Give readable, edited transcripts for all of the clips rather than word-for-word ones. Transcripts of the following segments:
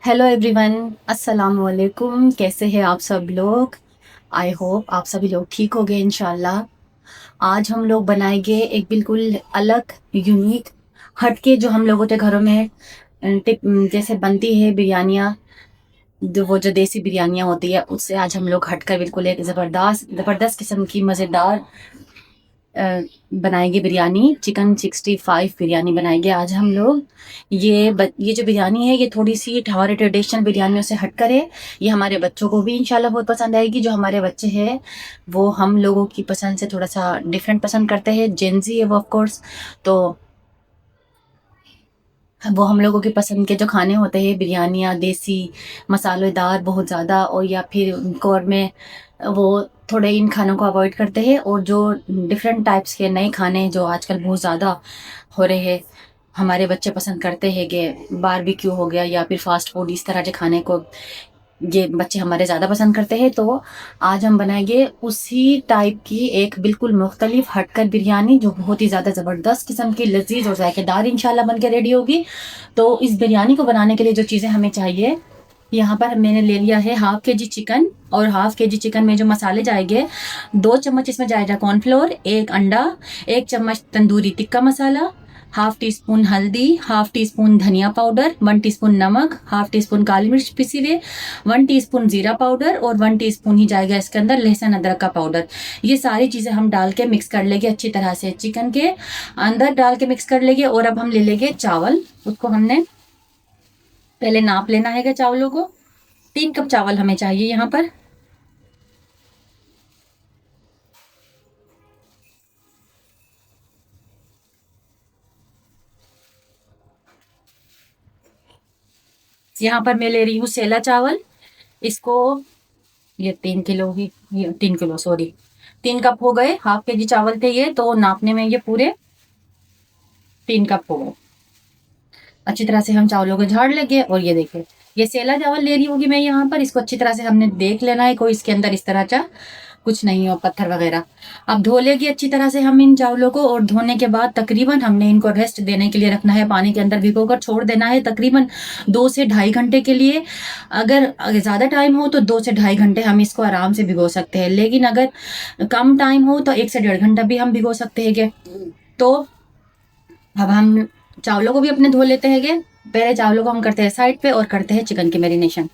Hello everyone, अस्सलाम वालेकुम। कैसे हैं आप सब लोग? आई होप आप सभी लोग ठीक हो गए इंशाल्लाह। आज हम लोग बनाएंगे एक बिल्कुल अलग, यूनिक, हटके जो हम लोगों के घरों में जैसे बनती है बिरयानियाँ, जो देसी बिरयानियाँ होती है उससे आज हम लोग हटकर बिल्कुल एक ज़बरदस्त ज़बरदस्त किस्म की मज़ेदार बनाएंगे बिरयानी। चिकन 65 बिरयानी बनाएंगे आज हम लोग। ये जो बिरयानी है ये थोड़ी सी हमारे ट्रेडिशनल बिरयानियों से हटकर है। ये हमारे बच्चों को भी इंशाल्लाह बहुत पसंद आएगी। जो हमारे बच्चे हैं वो हम लोगों की पसंद से थोड़ा सा डिफरेंट पसंद करते हैं। जेंजी है वो ऑफ कोर्स, तो वो हम लोगों की पसंद के जो खाने होते हैं बिरयानियाँ देसी मसालेदार बहुत ज़्यादा, और या फिर कौरमे, वो थोड़े इन खानों को अवॉइड करते हैं। और जो डिफरेंट टाइप्स के नए खाने जो आजकल बहुत ज़्यादा हो रहे हैं, हमारे बच्चे पसंद करते हैं कि बारबेक्यू हो गया या फिर फास्ट फूड, इस तरह के खाने को ये बच्चे हमारे ज़्यादा पसंद करते हैं। तो आज हम बनाएंगे उसी टाइप की एक बिल्कुल मुख्तलिफ हटकर बिरयानी जो बहुत ही ज़्यादा ज़बरदस्त किस्म की लजीज और जायकेदार इंशाल्लाह बन के रेडी होगी। तो इस बिरयानी को बनाने के लिए जो चीज़ें हमें चाहिए, यहाँ पर मैंने ले लिया है हाफ के जी चिकन। और हाफ के जी चिकन में जो मसाले जाएंगे, 2 चम्मच इसमें जाएगा कॉर्नफ्लोर, एक अंडा, 1 चम्मच tandoori tikka masala, half tea spoon हल्दी, हाफ टी स्पून धनिया पाउडर, 1 टीस्पून नमक, हाफ टी स्पून काली मिर्च पिसी हुई, 1 टीस्पून जीरा पाउडर, और 1 टीस्पून ही जाएगा इसके अंदर लहसुन अदरक का पाउडर। ये सारी चीज़ें हम डाल के मिक्स कर लेंगे अच्छी तरह से, चिकन के अंदर डाल के मिक्स कर लेंगे। और अब हम ले लेंगे चावल। उसको हमने पहले नाप लेना है चावलों को। 3 कप चावल हमें चाहिए यहाँ पर। यहाँ पर मैं ले रही हूँ सेला चावल। इसको, ये 3 किलो ही, ये 3 किलो सॉरी, 3 कप हो गए। हाफ के जी चावल थे ये, तो नापने में ये पूरे 3 कप हो गए। अच्छी तरह से हम चावलों को झाड़ लेंगे। और ये देखिए, ये सेला चावल ले रही होगी मैं यहाँ पर। इसको अच्छी तरह से हमने देख लेना है, कोई इसके अंदर इस तरह का कुछ नहीं हो, पत्थर वगैरह। अब धो लेगी अच्छी तरह से हम इन चावलों को। और धोने के बाद तकरीबन हमने इनको रेस्ट देने के लिए रखना है, पानी के अंदर भिगोकर छोड़ देना है तकरीबन 2 से ढाई घंटे के लिए। अगर ज़्यादा टाइम हो तो 2 से ढाई घंटे हम इसको आराम से भिगो सकते हैं, लेकिन अगर कम टाइम हो तो 1 से 1.5 घंटा भी हम भिगो सकते हैं। तो अब हम चावलों को भी अपने धो लेते हैं। पहले चावलों को हम करते हैं साइड पे और करते हैं चिकन की मैरिनेशन।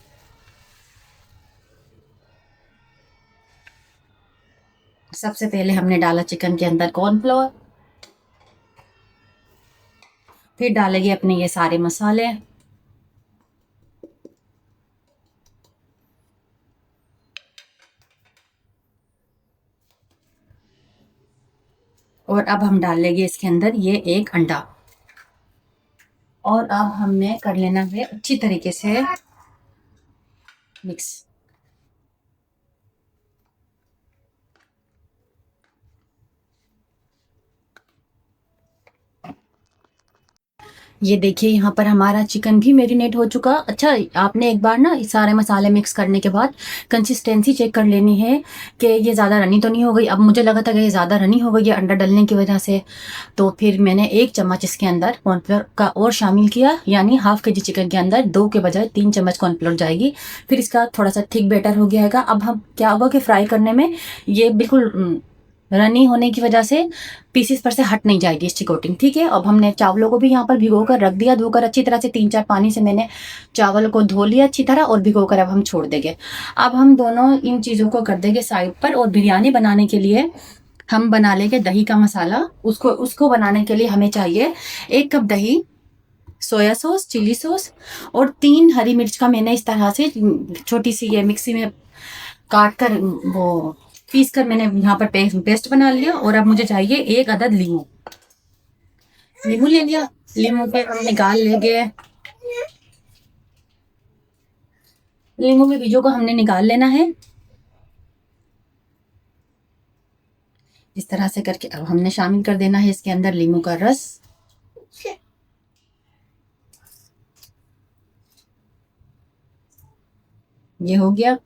सबसे पहले हमने डाला चिकन के अंदर कॉर्नफ्लोर, फिर डालेंगे अपने ये सारे मसाले। और अब हम डाल लेंगे इसके अंदर ये एक अंडा। और अब हमने कर लेना है अच्छी तरीके से मिक्स। ये देखिए यहाँ पर हमारा चिकन भी मेरिनेट हो चुका। अच्छा, आपने एक बार ना सारे मसाले मिक्स करने के बाद कंसिस्टेंसी चेक कर लेनी है कि ये ज़्यादा रनी तो नहीं हो गई। अब मुझे लगा था कि ये ज़्यादा रनी हो गई है अंडा डलने की वजह से, तो फिर मैंने 1 चम्मच इसके अंदर कॉर्नफ्लोर का और शामिल किया। यानी हाफ के जी चिकन के अंदर 2 के बजाय 3 चम्मच कॉर्नफ्लोर जाएगी। फिर इसका थोड़ा सा थिक बैटर हो गया। अब हम क्या होगा कि फ्राई करने में ये बिल्कुल रनी होने की वजह से पीसेस पर से हट नहीं जाएगी इसकी कोटिंग। ठीक है, अब हमने चावलों को भी यहाँ पर भिगो कर रख दिया। धोकर अच्छी तरह से 3-4 पानी से मैंने चावल को धो लिया अच्छी तरह और भिगो कर अब हम छोड़ देंगे। अब हम दोनों इन चीज़ों को कर देंगे साइड पर। और बिरयानी बनाने के लिए हम बना लेंगे दही का मसाला। उसको उसको बनाने के लिए हमें चाहिए 1 कप दही, सोया सॉस, चिली सॉस, और 3 हरी मिर्च का मैंने इस तरह से छोटी सी ये मिक्सी में काट कर, वो पीस कर मैंने यहाँ पर पेस्ट बना लिया। और अब मुझे चाहिए 1 अदद लीमू। लीमू ले लिया। लीमू पे हम निकाल लेंगे, लीमू के बीजों को हमने निकाल लेना है इस तरह से करके। अब हमने शामिल कर देना है इसके अंदर लीमू का रस। ये हो गया।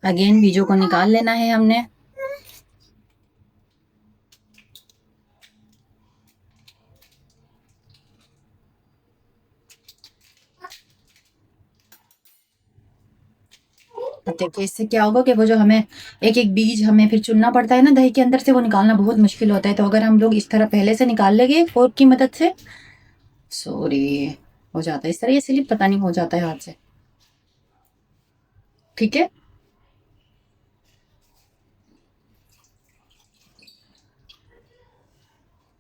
अगेन बीजों को निकाल लेना है हमने। अब देखिए इससे क्या होगा कि वो जो हमें एक एक बीज हमें फिर चुनना पड़ता है ना दही के अंदर से, वो निकालना बहुत मुश्किल होता है। तो अगर हम लोग इस तरह पहले से निकाल लेंगे फोर्क की मदद से, सॉरी, हो जाता है इस तरह, ये स्लिप पता नहीं हो जाता है हाथ से। ठीक है,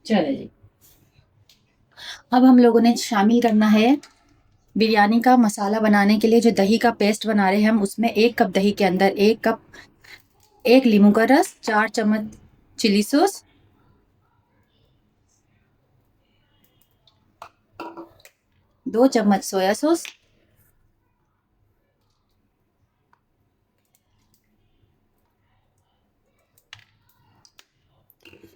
चले जी। अब हम लोगों ने शामिल करना है बिरयानी का मसाला बनाने के लिए जो दही का पेस्ट बना रहे हैं हम, उसमें 1 कप दही के अंदर 1 कप, 1 नींबू का रस, 4 चम्मच चिली सॉस, 2 चम्मच सोया सॉस,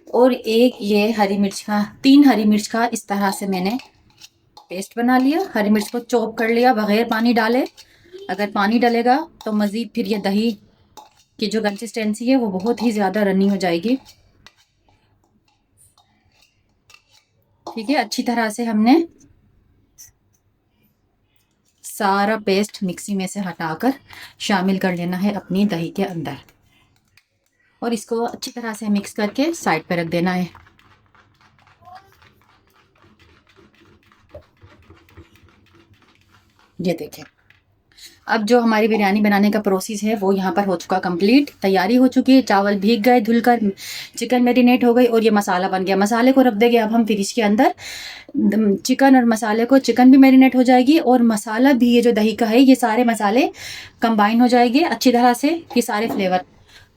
और एक ये हरी मिर्च का, 3 हरी मिर्च का इस तरह से मैंने पेस्ट बना लिया। हरी मिर्च को चॉप कर लिया बगैर पानी डाले। अगर पानी डलेगा तो मज़ीद फिर ये दही की जो कंसिस्टेंसी है वो बहुत ही ज़्यादा रनी हो जाएगी। ठीक है, अच्छी तरह से हमने सारा पेस्ट मिक्सी में से हटाकर शामिल कर लेना है अपनी दही के अंदर, और इसको अच्छी तरह से मिक्स करके साइड पे रख देना है। ये देखें, अब जो हमारी बिरयानी बनाने का प्रोसेस है वो यहाँ पर हो चुका कंप्लीट, तैयारी हो चुकी है। चावल भीग गए धुलकर, चिकन मैरिनेट हो गई और ये मसाला बन गया। मसाले को रख देंगे अब हम फ्रिज के अंदर। चिकन और मसाले को, चिकन भी मैरिनेट हो जाएगी और मसाला भी, ये जो दही का है, ये सारे मसाले कंबाइन हो जाएंगे अच्छी तरह से, ये सारे फ्लेवर।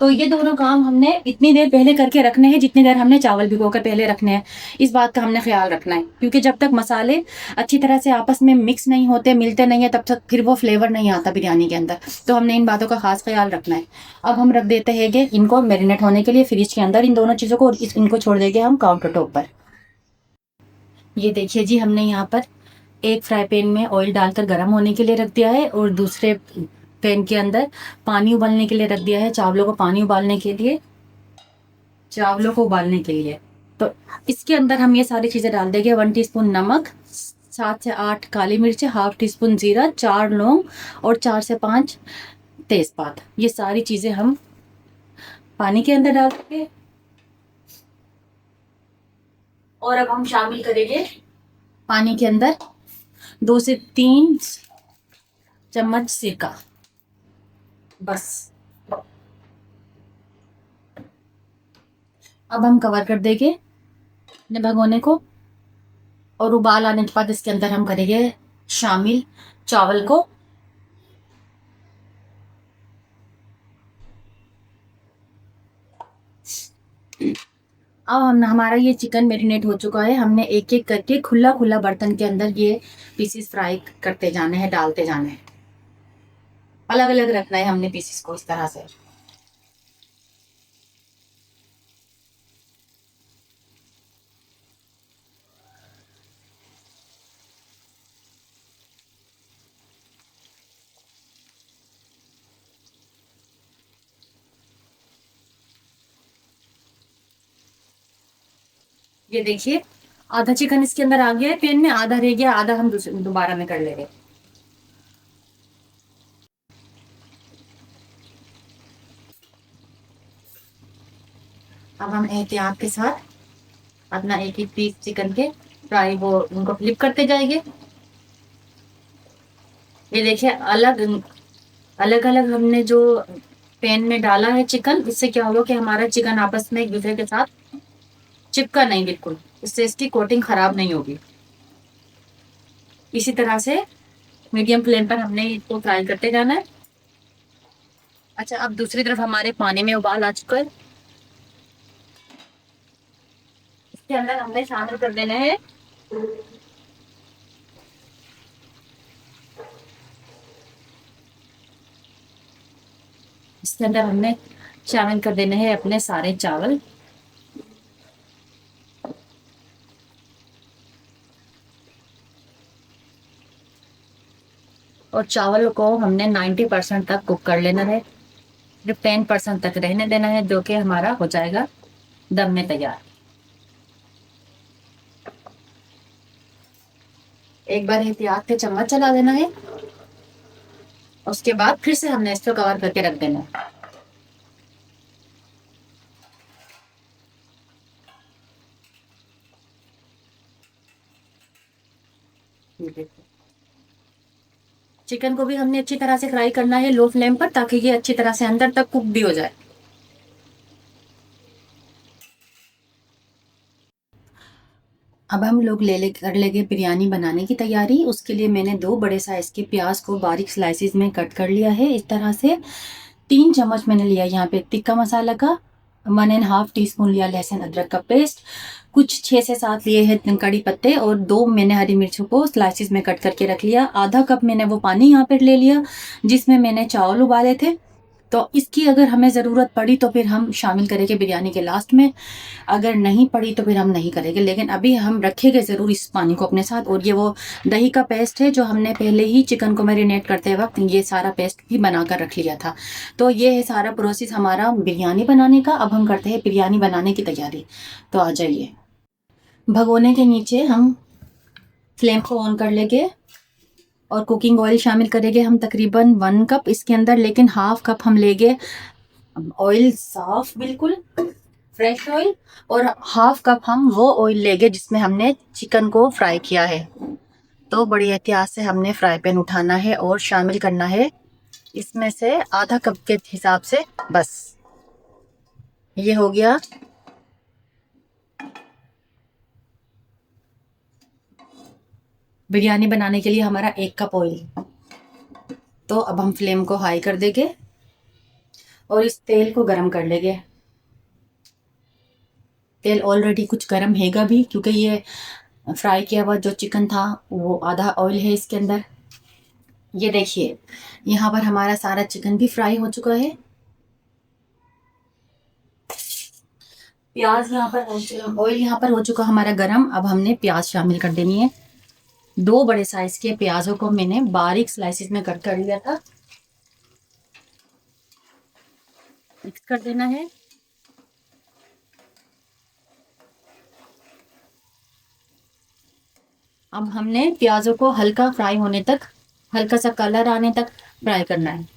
तो ये दोनों काम हमने इतनी देर पहले करके रखने हैं जितनी देर हमने चावल भिगोकर पहले रखने हैं। इस बात का हमने ख्याल रखना है, क्योंकि जब तक मसाले अच्छी तरह से आपस में मिक्स नहीं होते, मिलते नहीं है, तब तक फिर वो फ्लेवर नहीं आता बिरयानी के अंदर। तो हमने इन बातों का खास ख्याल रखना है। अब हम रख देते हैं कि इनको मैरिनेट होने के लिए फ्रिज के अंदर, इन दोनों चीज़ों को, और इनको छोड़ देंगे हम काउंटर टॉप पर। ये देखिए जी, हमने यहाँ पर एक फ्राई पैन में ऑयल डालकर गर्म होने के लिए रख दिया है, और दूसरे पैन के अंदर पानी उबालने के लिए रख दिया है। चावलों को उबालने के लिए। तो इसके अंदर हम ये सारी चीज़ें डाल देंगे। 1 टीस्पून नमक, 7 से 8 काली मिर्चें, हाफ टी स्पून जीरा, 4 लौंग और 4 से 5 तेजपात। ये सारी चीज़ें हम पानी के अंदर डाल देंगे, और अब हम शामिल करेंगे पानी के अंदर 2 से 3 चम्मच सिरका, बस। अब हम कवर कर देंगे अपने भगोने को, और उबाल आने के बाद इसके अंदर हम करेंगे शामिल चावल को। अब हम, हमारा ये चिकन मैरिनेट हो चुका है। हमने एक एक करके खुला खुला बर्तन के अंदर ये पीसेस फ्राई करते जाने हैं, डालते जाने हैं। अलग अलग रखना है हमने पीसेस को इस तरह से। ये देखिए, आधा चिकन इसके अंदर आ गया है पैन में, आधा रह गया, आधा हम दोबारा में कर लेंगे। अब हम एहतियात के साथ अपना एक एक पीस चिकन के फ्राई, वो उनको फ्लिप करते जाएंगे। ये देखिए, अलग अलग अलग हमने जो पैन में डाला है चिकन, इससे क्या होगा कि हमारा चिकन आपस में एक दूसरे के साथ चिपका नहीं बिल्कुल, इससे इसकी कोटिंग खराब नहीं होगी। इसी तरह से मीडियम फ्लेम पर हमने इसको फ्राई करते जाना है। अच्छा, अब दूसरी तरफ हमारे पानी में उबाल आ चुका है। इसके अंदर हमने शामिल कर देना है इसके अंदर हमने शामिल कर देने हैं अपने सारे चावल। और चावल को हमने 90% तक कुक कर लेना है, सिर्फ 10% तक रहने देना है, जो कि हमारा हो जाएगा दम में तैयार। एक बार एहतियात से चम्मच चला देना है। उसके बाद फिर से हमने इसको कवर करके रख देना है। ये देखो, चिकन को भी हमने अच्छी तरह से फ्राई करना है लो फ्लेम पर, ताकि ये अच्छी तरह से अंदर तक कुक भी हो जाए। अब हम लोग ले ले कर लेंगे बिरयानी बनाने की तैयारी। उसके लिए मैंने 2 बड़े साइज के प्याज को बारीक स्लाइसिस में कट कर लिया है इस तरह से। 3 चम्मच मैंने लिया यहाँ पे तिक्का मसाला का, 1.5 टीस्पून लिया लहसुन अदरक का पेस्ट, कुछ 6 से 7 लिए हैं कड़ी पत्ते, और 2 मैंने हरी मिर्चों को स्लाइसिस में कट करके रख लिया। आधा कप मैंने वो पानी यहाँ पर ले लिया जिसमें मैंने चावल उबाले थे। तो इसकी अगर हमें ज़रूरत पड़ी तो फिर हम शामिल करेंगे बिरयानी के लास्ट में, अगर नहीं पड़ी तो फिर हम नहीं करेंगे, लेकिन अभी हम रखेंगे ज़रूर इस पानी को अपने साथ। और ये वो दही का पेस्ट है जो हमने पहले ही चिकन को मैरिनेट करते वक्त ये सारा पेस्ट भी बना कर रख लिया था। तो ये है सारा प्रोसेस हमारा बिरयानी बनाने का। अब हम करते हैं बिरयानी बनाने की तैयारी। तो आ जाइए, भगोने के नीचे हम फ्लेम को ऑन कर लेंगे और कुकिंग ऑयल शामिल करेंगे हम तकरीबन 1 कप इसके अंदर, लेकिन हाफ कप हम लेंगे ऑयल, साफ बिल्कुल फ्रेश ऑयल, और हाफ कप हम वो ऑयल लेंगे जिसमें हमने चिकन को फ्राई किया है। तो बड़ी एहतियात से हमने फ्राई पैन उठाना है और शामिल करना है इसमें से आधा कप के हिसाब से, बस ये हो गया। बिरयानी बनाने के लिए हमारा 1 कप ऑयल। तो अब हम फ्लेम को हाई कर देंगे और इस तेल को गरम कर लेंगे। तेल ऑलरेडी कुछ गरम हैगा भी, क्योंकि ये फ्राई किया हुआ जो चिकन था वो आधा ऑयल है इसके अंदर। ये देखिए, यहाँ पर हमारा सारा चिकन भी फ्राई हो चुका है। प्याज यहाँ पर, ऑयल यहाँ पर हो चुका हमारा गरम। अब हमने प्याज शामिल कर देनी है। 2 बड़े साइज के प्याजों को मैंने बारीक स्लाइसिस में कट कर लिया था। मिक्स कर देना है। अब हमने प्याजों को हल्का फ्राई होने तक, हल्का सा कलर आने तक फ्राई करना है।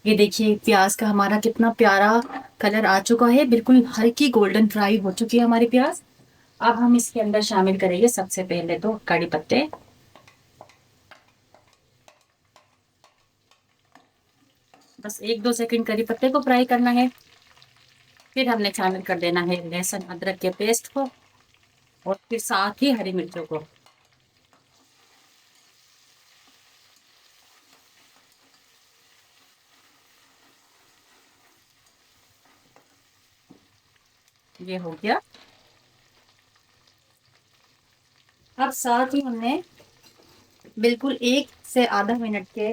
ये देखिए, प्याज का हमारा कितना प्यारा कलर आ चुका है, बिल्कुल हल्की गोल्डन फ्राई हो चुकी है हमारी प्याज। अब हम इसके अंदर शामिल करेंगे सबसे पहले तो कड़ी पत्ते। बस 1-2 सेकंड करी पत्ते को फ्राई करना है। फिर हमने शामिल कर देना है लहसुन अदरक के पेस्ट को, और फिर साथ ही हरी मिर्चों को। ये हो गया। अब साथ ही हमने बिल्कुल 1 से आधा मिनट के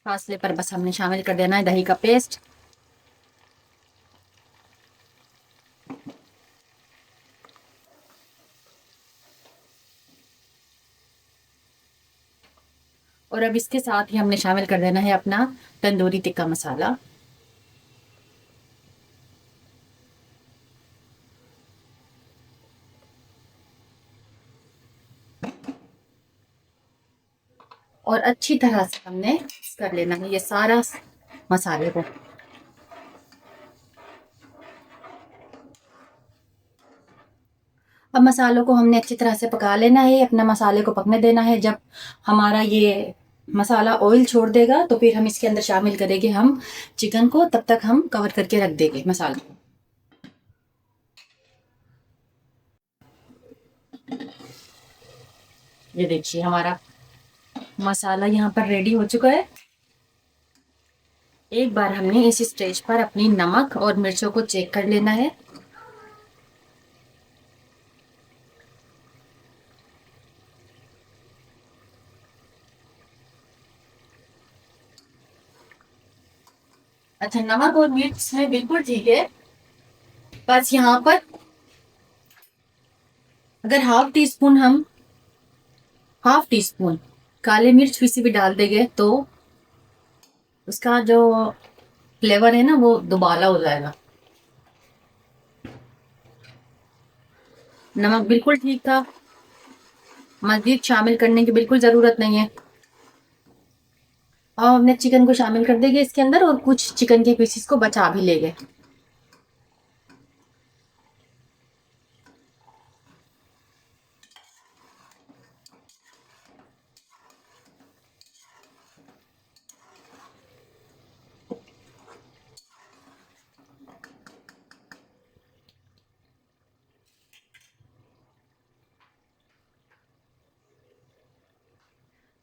फासले पर बस हमने शामिल कर देना है दही का पेस्ट। और अब इसके साथ ही हमने शामिल कर देना है अपना तंदूरी टिक्का मसाला। और अच्छी तरह से हमने मिक्स कर लेना है ये सारा मसाले को। अब मसालों को हमने अच्छी तरह से पका लेना है, अपना मसाले को पकने देना है। जब हमारा ये मसाला ऑयल छोड़ देगा तो फिर हम इसके अंदर शामिल करेंगे हम चिकन को। तब तक हम कवर करके रख देंगे मसाले को। ये देखिए, हमारा मसाला यहाँ पर रेडी हो चुका है। एक बार हमने इस स्टेज पर अपनी नमक और मिर्चों को चेक कर लेना है। अच्छा, नमक और मिर्च में बिल्कुल ठीक है। बस यहाँ पर अगर हाफ टी स्पून, काली मिर्च किसी भी डाल देंगे तो उसका जो फ्लेवर है ना वो दुबाला हो जाएगा। नमक बिल्कुल ठीक था, मज़ीद शामिल करने की बिल्कुल ज़रूरत नहीं है। अब हमने चिकन को शामिल कर देंगे इसके अंदर और कुछ चिकन के पीसेस को बचा भी लेंगे।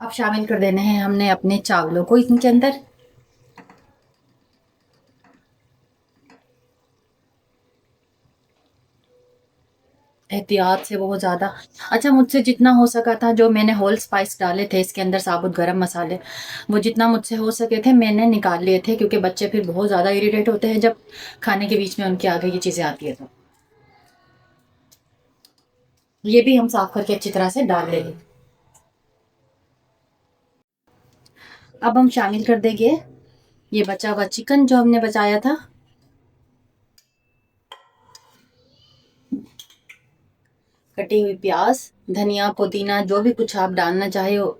अब शामिल कर देने हैं हमने अपने चावलों को इनके अंदर। एहतियात से बहुत ज़्यादा। अच्छा, मुझसे जितना हो सका था, जो मैंने होल स्पाइस डाले थे इसके अंदर, साबुत गरम मसाले, वो जितना मुझसे हो सके थे मैंने निकाल लिए थे, क्योंकि बच्चे फिर बहुत ज़्यादा इरिटेट होते हैं जब खाने के बीच में उनके आगे ये चीज़ें आती है। तो ये भी हम साफ करके अच्छी तरह से डाल लेंगे। अब हम शामिल कर देंगे ये बचा हुआ चिकन जो हमने बचाया था। कटी हुई प्याज, धनिया, पुदीना, जो भी कुछ आप डालना चाहे हो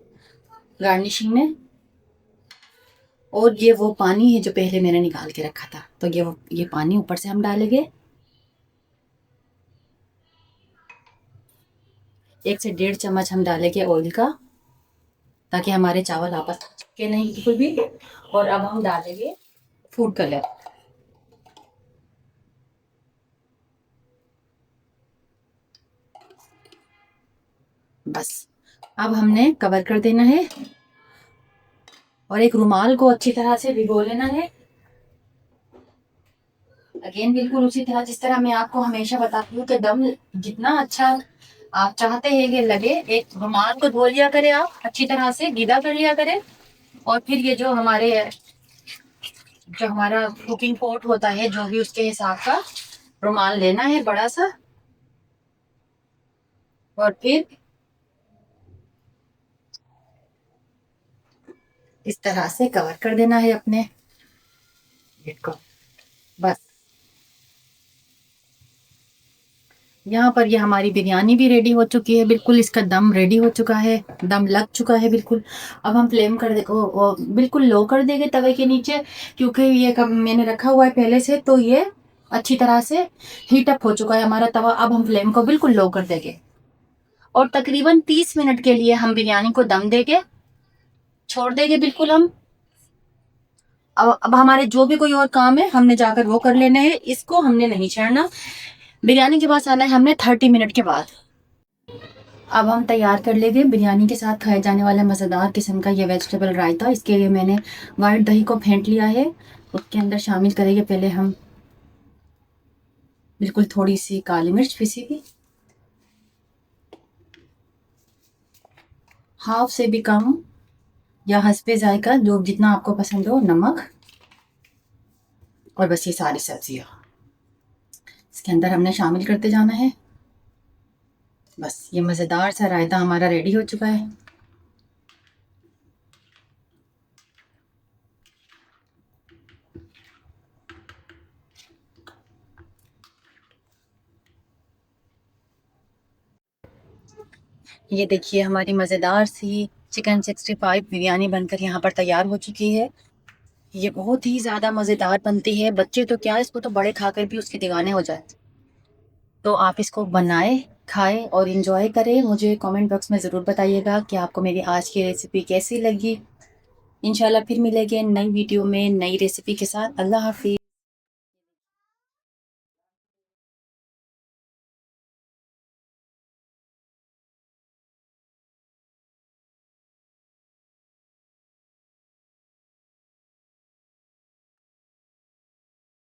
गार्निशिंग में। और ये वो पानी है जो पहले मैंने निकाल के रखा था, तो ये पानी ऊपर से हम डालेंगे। 1 से 1.5 चम्मच हम डालेंगे ऑयल का, ताकि हमारे चावल आपस में चिपके नहीं बिल्कुल भी। और अब हम डालेंगे फूड कलर। बस अब हमने कवर कर देना है और एक रुमाल को अच्छी तरह से भिगो लेना है। अगेन बिल्कुल उसी तरह जिस तरह मैं आपको हमेशा बताती हूँ कि दम जितना अच्छा आप चाहते हैं कि लगे, एक रुमाल को धो लिया करें, आप अच्छी तरह से गीला कर लिया करें। और फिर ये जो हमारा कुकिंग पॉट होता है, जो भी उसके हिसाब का रुमाल लेना है बड़ा सा, और फिर इस तरह से कवर कर देना है अपने प्लेट को। बस यहाँ पर ये हमारी बिरयानी भी रेडी हो चुकी है, बिल्कुल इसका दम रेडी हो चुका है, दम लग चुका है बिल्कुल। अब हम फ्लेम कर दे वो बिल्कुल लो कर देंगे तवे के नीचे, क्योंकि ये कब मैंने रखा हुआ है पहले से, तो ये अच्छी तरह से हीट अप हो चुका है हमारा तवा। अब हम फ्लेम को बिल्कुल लो कर देंगे और तकरीबन 30 मिनट के लिए हम बिरयानी को दम देके छोड़ देंगे बिल्कुल हम। अब हमारे जो भी कोई और काम है हमने जाकर वो कर लेने हैं, इसको हमने नहीं छेड़ना। बिरयानी के पास आना है हमने 30 मिनट के बाद। अब हम तैयार कर लेंगे बिरयानी के साथ खाए जाने वाला मज़ेदार किस्म का ये वेजिटेबल रायता। इसके लिए मैंने वाइट दही को फेंट लिया है, उसके अंदर शामिल करेंगे पहले हम बिल्कुल थोड़ी सी काली मिर्च पिसी हुई, हाफ से भी कम या हस्बे जायका जो जितना आपको पसंद हो, नमक, और बस ये सारी सब्जियाँ इसके अंदर हमने शामिल करते जाना है। बस ये मज़ेदार सा रायता हमारा रेडी हो चुका है। ये देखिए हमारी मज़ेदार सी चिकन 65 बिरयानी बनकर यहाँ पर तैयार हो चुकी है। ये बहुत ही ज़्यादा मज़ेदार बनती है, बच्चे तो क्या, इसको तो बड़े खाकर भी उसके दीवाने हो जाए। तो आप इसको बनाएं, खाएं और इन्जॉय करें। मुझे कमेंट बॉक्स में ज़रूर बताइएगा कि आपको मेरी आज की रेसिपी कैसी लगी। इंशाल्लाह फिर मिलेंगे नई वीडियो में नई रेसिपी के साथ। अल्लाह हाफिज़।